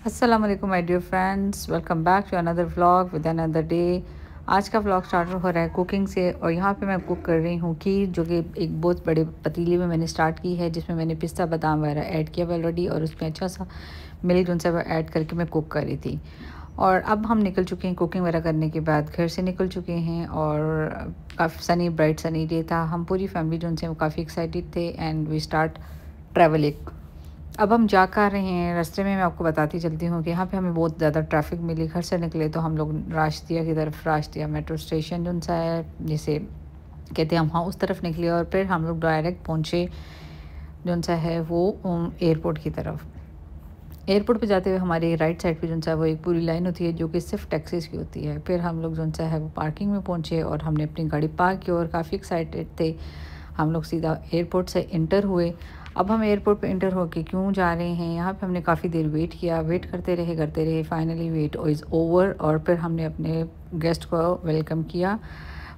अस्सलाम वालेकुम my dear friends, welcome back to another vlog with another day. आज का व्लॉग स्टार्ट हो रहा है कुकिंग से और यहाँ पे मैं कुक कर रही हूँ खीर, जो कि एक बहुत बड़े पतीले में मैंने स्टार्ट की है, जिसमें मैंने पिस्ता बादाम वगैरह ऐड किया ऑलरेडी और उसमें अच्छा सा मिल्क जो सा ऐड करके मैं कुक कर रही थी। और अब हम निकल चुके हैं कुकिंग वगैरह करने के बाद, घर से निकल चुके हैं और काफ़ी सनी ब्राइट सनी डे था। हम पूरी फैमिली जो उनसे वो काफ़ी एक्साइटेड थे एंड वी स्टार्ट ट्रैवलिंग। अब हम जा कर रहे हैं, रास्ते में मैं आपको बताती चलती हूँ कि यहाँ पे हमें बहुत ज़्यादा ट्रैफिक मिली। घर से निकले तो हम लोग राशिदिया की तरफ, राशिदिया मेट्रो स्टेशन जो सा है जिसे कहते हैं, हम वहाँ उस तरफ निकले और फिर हम लोग डायरेक्ट पहुँचे जो सा है वो एयरपोर्ट की तरफ। एयरपोर्ट पे जाते हुए हमारे राइट साइड पे जो सा है वो एक पूरी लाइन होती है जो कि सिर्फ टैक्सीज़ की होती है। फिर हम लोग जो सा है वो पार्किंग में पहुँचे और हमने अपनी गाड़ी पार्क की और काफ़ी एक्साइटेड थे। हम लोग सीधा एयरपोर्ट से इंटर हुए। अब हम एयरपोर्ट पे इंटर होके क्यों जा रहे हैं, यहाँ पे हमने काफ़ी देर वेट किया, वेट करते रहे, फाइनली वेट इज़ ओवर और फिर हमने अपने गेस्ट को वेलकम किया।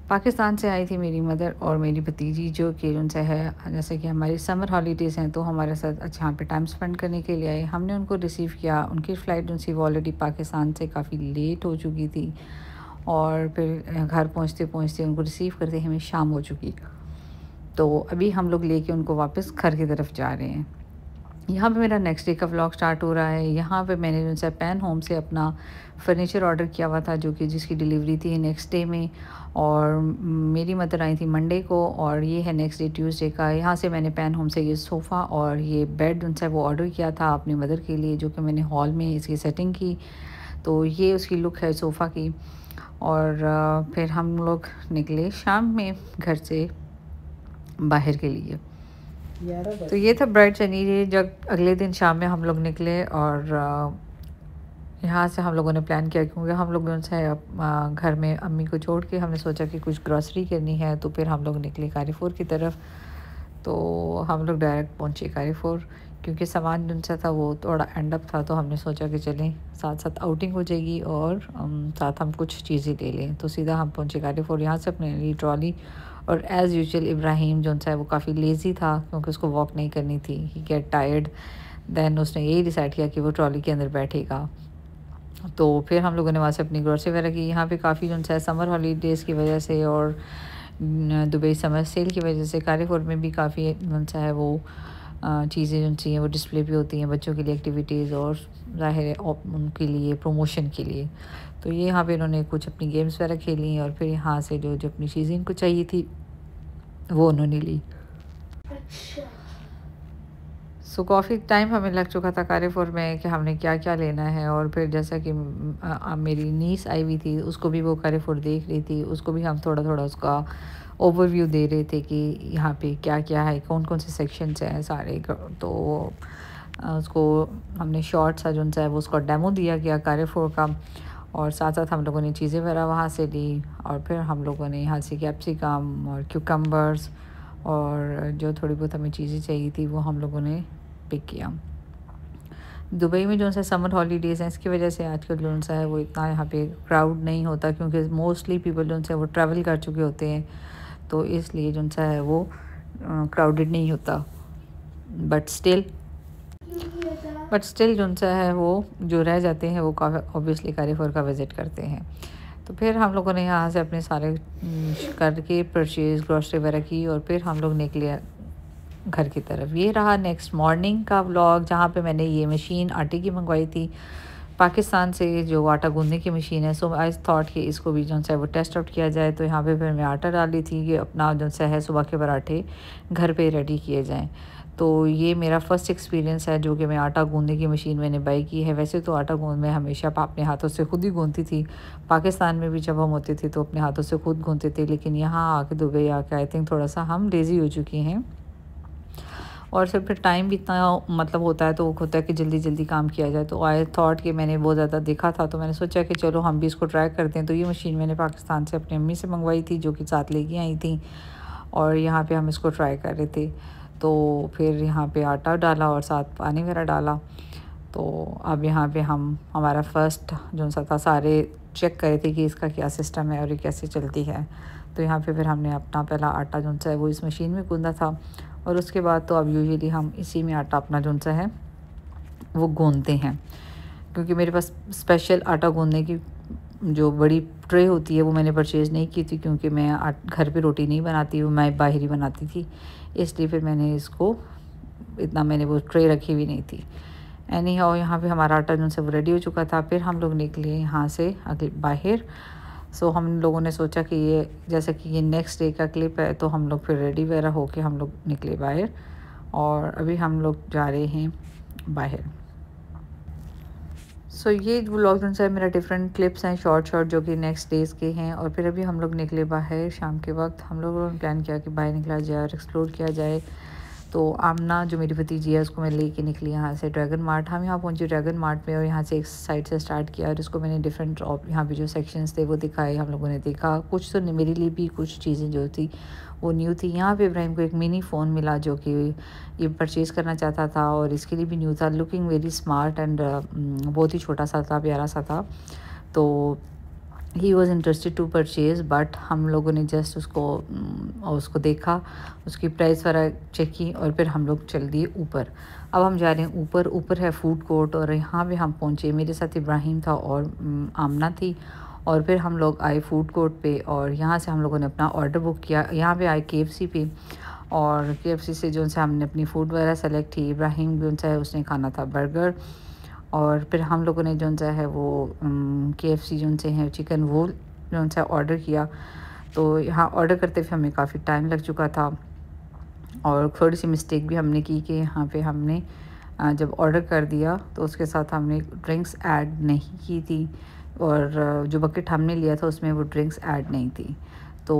पाकिस्तान से आई थी मेरी मदर और मेरी भतीजी, जो कि उनसे है, जैसे कि हमारी समर हॉलीडेज़ हैं तो हमारे साथ अच्छा यहाँ पे टाइम स्पेंड करने के लिए आए। हमने उनको रिसीव किया। उनकी फ़्लाइट उनसी वो ऑलरेडी पाकिस्तान से काफ़ी लेट हो चुकी थी और फिर घर पहुँचते पहुँचते उनको रिसीव करते हमें शाम हो चुकी। तो अभी हम लोग लेके उनको वापस घर की तरफ जा रहे हैं। यहाँ पे मेरा नेक्स्ट डे का व्लॉग स्टार्ट हो रहा है। यहाँ पे मैंने जो है पैन होम से अपना फर्नीचर ऑर्डर किया हुआ था, जो कि जिसकी डिलीवरी थी नेक्स्ट डे में, और मेरी मदर आई थी मंडे को और ये है नेक्स्ट डे ट्यूसडे का। यहाँ से मैंने पैन होम से ये सोफ़ा और ये बेड उनसे वो ऑर्डर किया था अपनी मदर के लिए, जो कि मैंने हॉल में इसकी सेटिंग की। तो ये उसकी लुक है सोफ़ा की। और फिर हम लोग निकले शाम में घर से बाहर के लिए। तो ये था ब्राइट सनी डे। जब अगले दिन शाम में हम लोग निकले और यहाँ से हम लोगों ने प्लान किया, क्योंकि हम लोग उनसे घर में अम्मी को छोड़ के हमने सोचा कि कुछ ग्रॉसरी करनी है, तो फिर हम लोग निकले कारीफोर की तरफ। तो हम लोग डायरेक्ट पहुँचे कारीफोर, क्योंकि सामान जो सा था वो थोड़ा एंड अप था, तो हमने सोचा कि चलें साथ साथ आउटिंग हो जाएगी और साथ हम कुछ चीज़ें ले लें। तो सीधा हम पहुँचे कारीफोर। यहाँ से अपने लिए ट्रॉली, और एज़ यूजुअल इब्राहिम जो सा है वो काफ़ी लेज़ी था, क्योंकि उसको वॉक नहीं करनी थी, ही गेट टायर्ड। देन उसने यही डिसाइड किया कि वो ट्रॉली के अंदर बैठेगा। तो फिर हम लोगों ने वहाँ से अपनी ग्रोसरी वगैरह की। यहाँ पे काफ़ी जो है समर हॉलीडेज़ की वजह से और दुबई समर सेल की वजह से कारीफोर में भी काफ़ी जो है वो चीज़ें जो चाहिए वो डिस्प्ले भी होती हैं बच्चों के लिए, एक्टिविटीज़, और ज़ाहिर है उनके लिए प्रमोशन के लिए। तो ये यहाँ पे इन्होंने कुछ अपनी गेम्स वगैरह खेली और फिर यहाँ से जो जो अपनी चीज़ें इनको चाहिए थी वो उन्होंने ली। सो काफ़ी टाइम हमें लग चुका था कारीफोर में कि हमने क्या क्या लेना है। और फिर जैसा कि मेरी नीस आई हुई थी, उसको भी वो कारीफोर देख रही थी, उसको भी हम थोड़ा थोड़ा उसका ओवरव्यू दे रहे थे कि यहाँ पे क्या क्या है, कौन कौन से सेक्शंस हैं सारे। तो उसको हमने शॉर्ट सा जो है वो उसको डेमो दिया गया कारीफोर का, और साथ साथ हम लोगों ने चीज़ें वगैरह वहाँ से ली। और फिर हम लोगों ने यहाँ से कैप्सिकम और क्यूकम्बर्स और जो थोड़ी बहुत हमें चीज़ें चाहिए थी वो हम लोगों ने पिक किया। दुबई में जो सा समर हॉलीडेज़ हैं, इसकी वजह से आजकल जो सा है वो इतना यहाँ पे क्राउड नहीं होता, क्योंकि मोस्टली पीपल जो है वो ट्रैवल कर चुके होते हैं, तो इसलिए जो सा है वो क्राउडेड नहीं होता। बट स्टिल जो सा है वो जो रह जाते हैं वो काफ़ी ऑब्वियसली कारीफोर का विज़िट करते हैं। तो फिर हम लोगों ने यहाँ से अपने सारे करके परचेज़ ग्रॉसरी वगैरह की और फिर हम लोग निकले घर की तरफ। ये रहा नेक्स्ट मॉर्निंग का व्लॉग, जहाँ पे मैंने ये मशीन आटे की मंगवाई थी पाकिस्तान से, जो आटा गूंदने की मशीन है। सो आई थॉट कि इसको भी जो है वो टेस्ट आउट किया जाए। तो यहाँ पे फिर मैं आटा डाल ली थी कि अपना जो है सुबह के पराठे घर पे रेडी किए जाएं। तो ये मेरा फ़र्स्ट एक्सपीरियंस है जो कि मैं आटा गूंदने की मशीन मैंने बाई की है। वैसे तो आटा गूंद मैं हमेशा अपने हाथों से खुद ही गूंदती थी, पाकिस्तान में भी जब हम होते थे तो अपने हाथों से खुद गूंदते थे, लेकिन यहाँ आके दुबई आके आई थिंक थोड़ा सा हम लेज़ी हो चुकी हैं। और फिर टाइम भी इतना मतलब होता है, तो वो होता है कि जल्दी जल्दी काम किया जाए। तो आई थॉट कि मैंने बहुत ज़्यादा देखा था, तो मैंने सोचा कि चलो हम भी इसको ट्राई करते हैं। तो ये मशीन मैंने पाकिस्तान से अपनी अम्मी से मंगवाई थी, जो कि साथ लेके आई थी, और यहाँ पे हम इसको ट्राई कर रहे थे। तो फिर यहाँ पे आटा डाला और साथ पानी वगैरह डाला। तो अब यहाँ पे हम हमारा फ़र्स्ट जो सा था सारे चेक करे थे कि इसका क्या सिस्टम है और ये कैसे चलती है। तो यहाँ पे फिर हमने अपना पहला आटा जो सा है वो इस मशीन में गूंदा था, और उसके बाद तो अब यूजुअली हम इसी में आटा अपना जो सा है वो गूंदते हैं। क्योंकि मेरे पास स्पेशल आटा गूँधने की जो बड़ी ट्रे होती है वो मैंने परचेज़ नहीं की थी, क्योंकि मैं घर पे रोटी नहीं बनाती हूँ, मैं बाहर ही बनाती थी। इसलिए फिर मैंने इसको इतना मैंने वो ट्रे रखी हुई नहीं थी। एनी हाउ यहाँ पे हमारा आटा जो सब रेडी हो चुका था। फिर हम लोग निकले यहाँ से अगले बाहर। सो हम लोगों ने सोचा कि ये जैसे कि ये नेक्स्ट डे का क्लिप है, तो हम लोग फिर रेडी वगैरह होके हम लोग निकले बाहर, और अभी हम लोग जा रहे हैं बाहर। सो ये व्लॉग जो है मेरा डिफरेंट क्लिप्स हैं, शॉर्ट जो कि नेक्स्ट डेज़ के हैं। और फिर अभी हम लोग निकले बाहर शाम के वक्त। हम लोगों ने प्लान किया कि बाहर निकला जाए और एक्सप्लोर किया जाए। तो आमना जो मेरी भतीजी है उसको मैं लेके निकली यहाँ से ड्रैगन मार्ट। हम यहाँ पहुँचे ड्रैगन मार्ट में, और यहाँ से एक साइड से स्टार्ट किया और इसको मैंने डिफरेंट यहाँ पे जो सेक्शंस थे वो दिखाए। हम लोगों ने देखा कुछ तो मेरे लिए भी कुछ चीज़ें जो थी वो न्यू थी। यहाँ पे इब्राहिम को एक मिनी फ़ोन मिला जो कि ये परचेज़ करना चाहता था, और इसके लिए भी न्यू था। लुकिंग वेरी स्मार्ट एंड बहुत ही छोटा सा था, प्यारा सा था। तो he was interested to purchase, but हम लोगों ने जस्ट उसको देखा, उसकी प्राइस वगैरह चेक की, और फिर हम लोग चल दिए ऊपर। अब हम जा रहे हैं ऊपर। ऊपर है फूड कोर्ट, और यहाँ पे हम पहुँचे। मेरे साथ इब्राहिम था और आमना थी। और फिर हम लोग आए फूड कोर्ट पे, और यहाँ से हम लोगों ने अपना ऑर्डर बुक किया। यहाँ पे आए KFC पे, और KFC से जो है हमने अपनी फ़ूड वगैरह सेलेक्ट की। इब्राहिम जो है उसने खाना था बर्गर, और फिर हम लोगों ने जो है वो KFC जो से है चिकन वो जो है ऑर्डर किया। तो यहाँ ऑर्डर करते हुए हमें काफ़ी टाइम लग चुका था, और थोड़ी सी मिस्टेक भी हमने की कि यहाँ पे हमने जब ऑर्डर कर दिया तो उसके साथ हमने ड्रिंक्स ऐड नहीं की थी, और जो बकेट हमने लिया था उसमें वो ड्रिंक्स ऐड नहीं थी। तो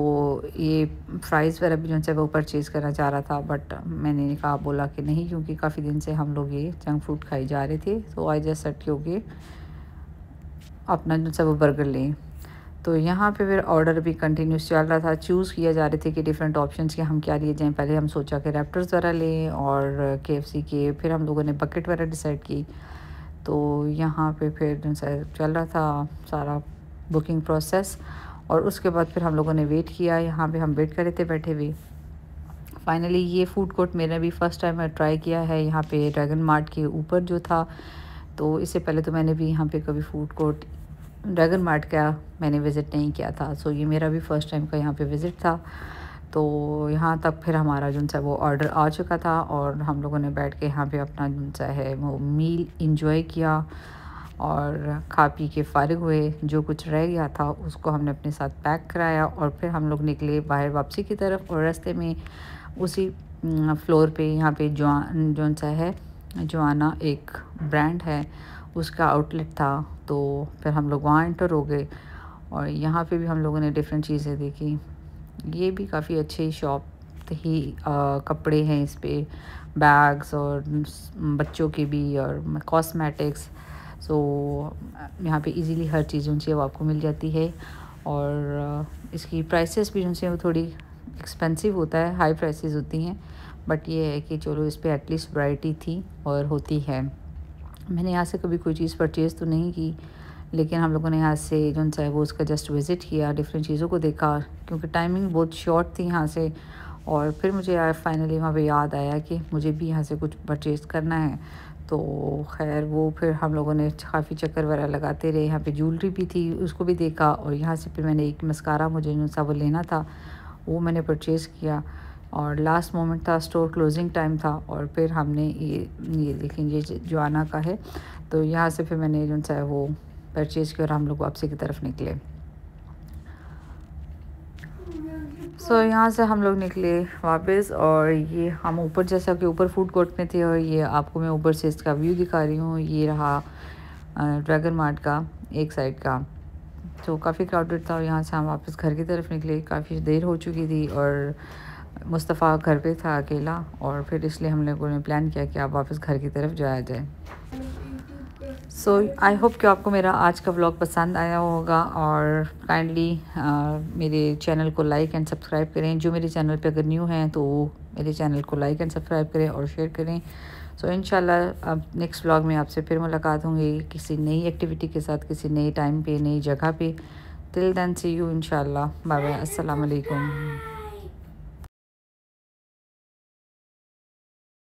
ये फ्राइज़ वगैरह भी जो है वो परचेज़ करना चाह रहा था, बट मैंने कहा बोला कि नहीं, क्योंकि काफ़ी दिन से हम लोग ये जंक फूड खाई जा रहे थे। तो आई जस्ट सेट के अपना जो है वो बर्गर लें। तो यहाँ पे फिर ऑर्डर भी कंटिन्यूस चल रहा था। चूज़ किया जा रहे थे कि डिफरेंट ऑप्शंस के हम क्या लिए जाएँ। पहले हम सोचा कि रैप्टर्स वगैरह लें और KFC के, फिर हम लोगों ने बकेट वगैरह डिसाइड की। तो यहाँ पे फिर जो है चल रहा था सारा बुकिंग प्रोसेस, और उसके बाद फिर हम लोगों ने वेट किया। यहाँ पे हम वेट कर रहे थे बैठे हुए। फाइनली ये फूड कोर्ट मैंने भी फ़र्स्ट टाइम ट्राई किया है, यहाँ पे ड्रैगन मार्ट के ऊपर जो था। तो इससे पहले तो मैंने भी यहाँ पे कभी फूड कोर्ट ड्रैगन मार्ट का मैंने विज़िट नहीं किया था। सो ये मेरा भी फ़र्स्ट टाइम का यहाँ पे विज़िट था। तो यहाँ तक फिर हमारा जो है वो ऑर्डर आ चुका था, और हम लोगों ने बैठ के यहाँ पे अपना जो है वो मील इंजॉय किया, और खा पी के फ़ारिग हुए। जो कुछ रह गया था उसको हमने अपने साथ पैक कराया, और फिर हम लोग निकले बाहर वापसी की तरफ। और रास्ते में उसी फ्लोर पे यहाँ पे जो सा है जोआना एक ब्रांड है उसका आउटलेट था। तो फिर हम लोग वहाँ एंटर हो गए, और यहाँ पे भी हम लोगों ने डिफरेंट चीज़ें देखी। ये भी काफ़ी अच्छी शॉप थी। कपड़े हैं इस पे, बैग्स और बच्चों के भी, और कॉस्मेटिक्स। सो यहाँ पे इजीली हर चीज़ उनसे वो आपको मिल जाती है। और इसकी प्राइसेस भी उनसे वो थोड़ी एक्सपेंसिव होता है, हाई प्राइसेस होती हैं, बट ये है कि चलो इस पे एटलीस्ट वैरायटी थी और होती है। मैंने यहाँ से कभी कोई चीज़ परचेज़ तो नहीं की, लेकिन हम लोगों ने यहाँ से जो है वो उसका जस्ट विज़िट किया, डिफरेंट चीज़ों को देखा, क्योंकि टाइमिंग बहुत शॉर्ट थी यहाँ से। और फिर मुझे यार फाइनली वहाँ पे याद आया कि मुझे भी यहाँ से कुछ परचेज़ करना है। तो खैर वो फिर हम लोगों ने काफ़ी चक्कर वगैरह लगाते रहे। यहाँ पे ज्वेलरी भी थी, उसको भी देखा, और यहाँ से फिर मैंने एक मस्कारा मुझे जो सा वो लेना था वो मैंने परचेज़ किया। और लास्ट मोमेंट था, स्टोर क्लोजिंग टाइम था, और फिर हमने ये देखेंगे जोआना का है। तो यहाँ से फिर मैंने जो सा वो परचेज़ किया, और हम लोग वापसी की तरफ निकले। सो यहाँ से हम लोग निकले वापस, और ये हम ऊपर जैसा कि ऊपर फूड कोर्ट में थे, और ये आपको मैं ऊपर से इसका व्यू दिखा रही हूँ। ये रहा ड्रैगन मार्ट का एक साइड का। तो काफ़ी क्राउडेड था, और यहाँ से हम वापस घर की तरफ निकले। काफ़ी देर हो चुकी थी, और मुस्तफ़ा घर पे था अकेला, और फिर इसलिए हम लोगों ने प्लान किया कि आप वापस घर की तरफ जाया जाए। सो आई होप कि आपको मेरा आज का व्लॉग पसंद आया होगा, और काइंडली मेरे चैनल को लाइक एंड सब्सक्राइब करें। जो मेरे चैनल पे अगर न्यू हैं तो मेरे चैनल को लाइक एंड सब्सक्राइब करें और शेयर करें। सो इंशाल्लाह अब नेक्स्ट व्लॉग में आपसे फिर मुलाकात होंगी किसी नई एक्टिविटी के साथ, किसी नई टाइम पे, नई जगह पे। टिल देन सी यू इंशाल्लाह। बाय बाय, अस्सलाम वालेकुम।